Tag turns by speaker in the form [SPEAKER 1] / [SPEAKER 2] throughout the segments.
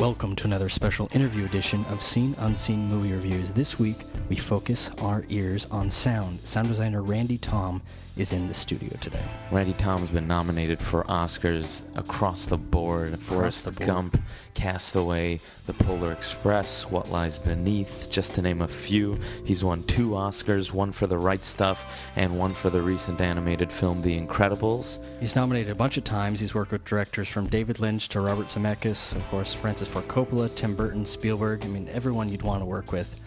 [SPEAKER 1] Welcome to another special interview edition of Seen Unseen Movie Reviews. This week, we focus our ears on sound. Sound designer Rhandy Thom is in the studio today.
[SPEAKER 2] Rhandy Thom's been nominated for Oscars across the board. Forrest Gump, Castaway, The Polar Express, What Lies Beneath, just to name a few. He's won 2 Oscars, one for The Right Stuff and one for the recent animated film The Incredibles.
[SPEAKER 1] He's nominated a bunch of times. He's worked with directors from David Lynch to Robert Zemeckis, of course, Francis Ford Coppola, Tim Burton, Spielberg. I mean, everyone you'd want to work with,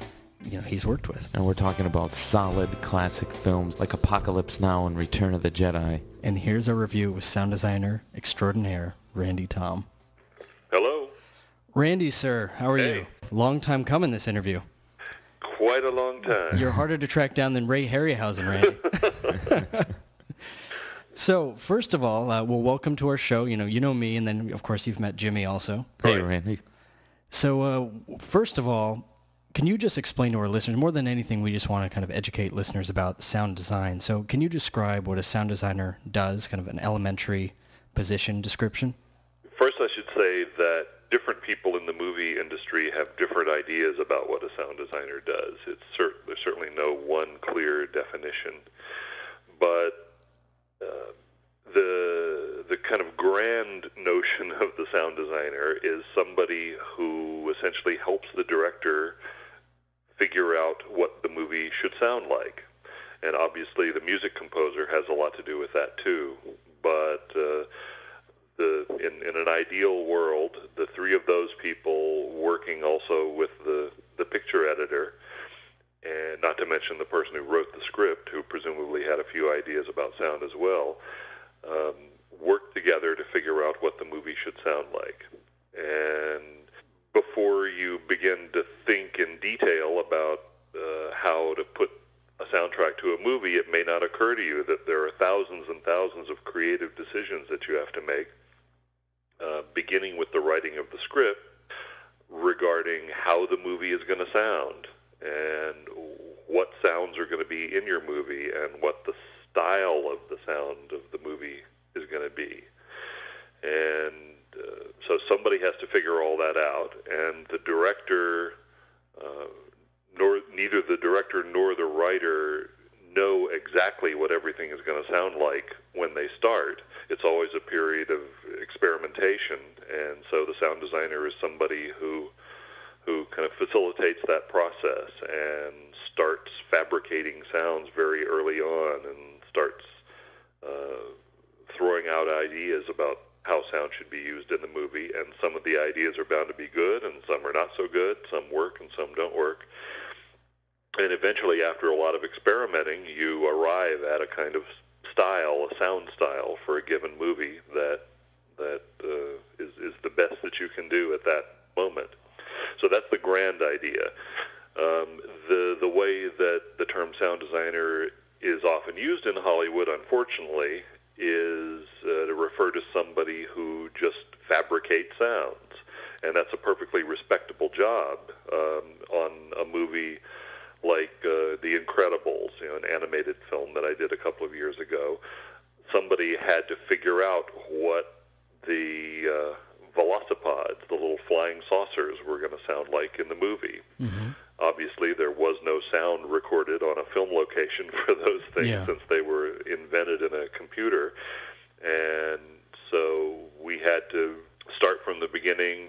[SPEAKER 1] he's worked with.
[SPEAKER 2] And we're talking about solid classic films like Apocalypse Now and Return of the Jedi.
[SPEAKER 1] And here's our review with sound designer extraordinaire Rhandy Thom.
[SPEAKER 3] Hello.
[SPEAKER 1] Rhandy, sir, how are you? Long time coming, this interview.
[SPEAKER 3] Quite a long time.
[SPEAKER 1] You're harder to track down than Ray Harryhausen, Rhandy. So, first of all, well, welcome to our show. You know me, and then, of course, you've met Jimmy also.
[SPEAKER 2] Hey, Rhandy.
[SPEAKER 1] So, first of all, can you just explain to our listeners, more than anything, we just want to kind of educate listeners about sound design. So, can you describe what a sound designer does, kind of an elementary position description?
[SPEAKER 3] First, I should say that different people in the movie industry have different ideas about what a sound designer does. There's certainly no one clear definition, but the kind of grand notion of the sound designer is somebody who essentially helps the director figure out what the movie should sound like. And obviously the music composer has a lot to do with that too. But in an ideal world, the 3 of those people working also with the picture editor, and not to mention the person who wrote the script, who presumably had a few ideas about sound as well, work together to figure out what the movie should sound like. And before you begin to think in detail about how to put a soundtrack to a movie, it may not occur to you that there are thousands and thousands of creative decisions that you have to make, beginning with the writing of the script regarding how the movie is going to sound and what sounds are going to be in your movie and what the style of the sound of the movie is going to be. And so somebody has to figure all that out, and the director, neither the director nor the writer know exactly what everything is going to sound like when they start. It's always a period of experimentation, and so the sound designer is somebody who kind of facilitates that process and starts fabricating sounds very early on and starts throwing out ideas about how sound should be used in the movie. And some of the ideas are bound to be good and some are not so good. Some work and some don't work. And eventually, after a lot of experimenting, you arrive at a kind of style, a sound style for a given movie that is the best that you can do at that moment. So that's the grand idea. The way that the term sound designer is often used in Hollywood, unfortunately, is to refer to somebody who just fabricates sounds. And that's a perfectly respectable job on a movie like The Incredibles, an animated film that I did a couple of years ago. Somebody had to figure out what the velocipods, the little flying saucers, were going to sound like in the movie. Mm-hmm. Obviously, there was no sound recorded on a film location for those things since they were invented in a computer. And so we had to start from the beginning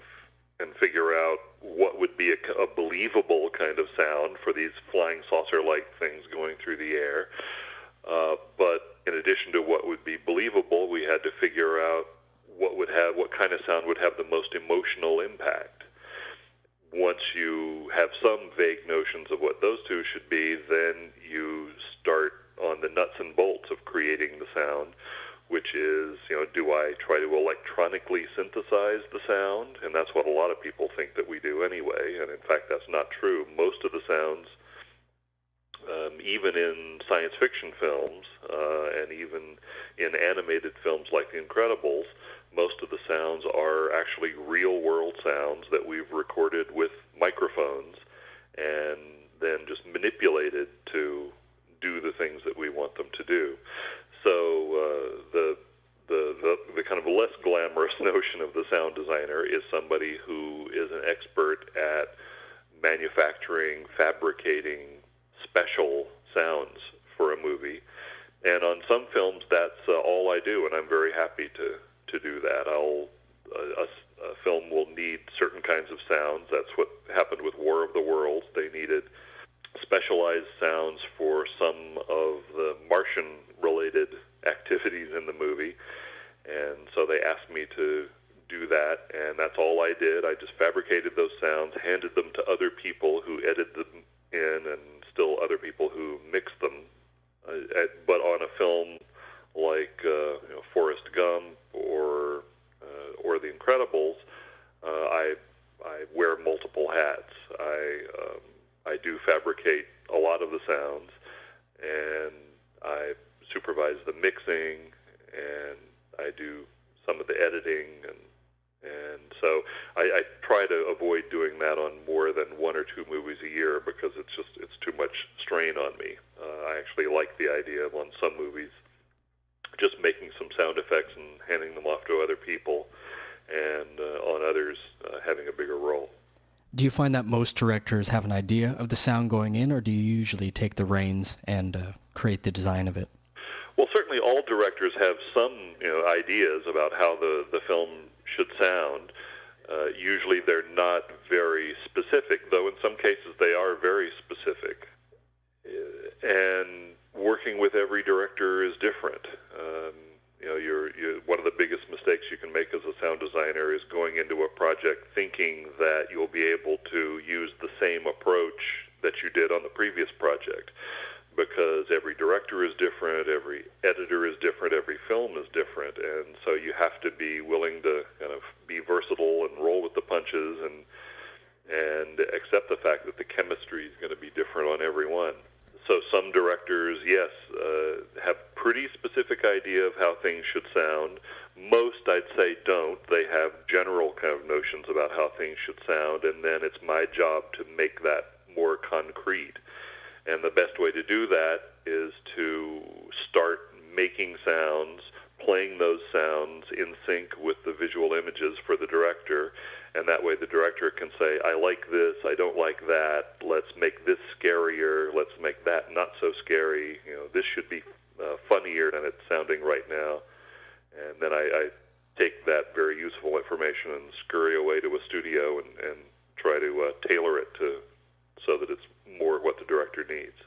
[SPEAKER 3] and figure out what would be a believable kind of sound for these flying saucer-like things going through the air. But in addition to what would be believable, we had to figure out what kind of sound would have the most emotional impact. Once you have some vague notions of what those two should be, then you start on the nuts and bolts of creating the sound, which is, do I try to electronically synthesize the sound? And that's what a lot of people think that we do anyway, and in fact that's not true. Most of the sounds, even in science fiction films, and even in animated films like The Incredibles, most of the sounds are actually real-world sounds that we've recorded with microphones and then just manipulated to do the things that we want them to do. So the kind of less glamorous notion of the sound designer is somebody who is an expert at manufacturing, fabricating special sounds for a movie. And on some films, that's all I do, and I'm very happy to do that. A film will need certain kinds of sounds. That's what happened with War of the Worlds. They needed specialized sounds for some of the Martian-related activities in the movie. And so they asked me to do that, and that's all I did. I just fabricated those sounds, handed them to other people who edited them in, and still other people who mixed them. But on a film like Forrest Gump or The Incredibles, I wear multiple hats. I do fabricate a lot of the sounds, and I supervise the mixing, and I do some of the editing, and so I try to avoid doing that on more than one or two movies a year because it's too much strain on me. I actually like the idea of, on some movies, just making some sound effects and handing them off to other people, and on others, having a bigger role.
[SPEAKER 1] Do you find that most directors have an idea of the sound going in, or do you usually take the reins and create the design of it?
[SPEAKER 3] Well, certainly all directors have some ideas about how the film should sound. Usually they're not very specific, though in some cases they are very specific. And working with every director is different. One of the biggest mistakes you can make as a sound designer is going into a project thinking that you'll be able to use the same approach that you did on the previous project, because every director is different, every editor is different, every film is different, and so you have to be willing to kind of be versatile and roll with the punches and accept the fact that the chemistry is going to be different on every one. So some directors, yes, have pretty specific idea of how things should sound. Most, I'd say, don't. They have general kind of notions about how things should sound, and then it's my job to make that more concrete. And the best way to do that is to start making sounds, playing those sounds in sync with the visual images for the director, and that way the director can say, I like this, I don't like that, let's make this scarier, let's make that not so scary, this should be funnier than it's sounding right now. And then I take that very useful information and scurry away to a studio and try to tailor it so that it's more what the director needs.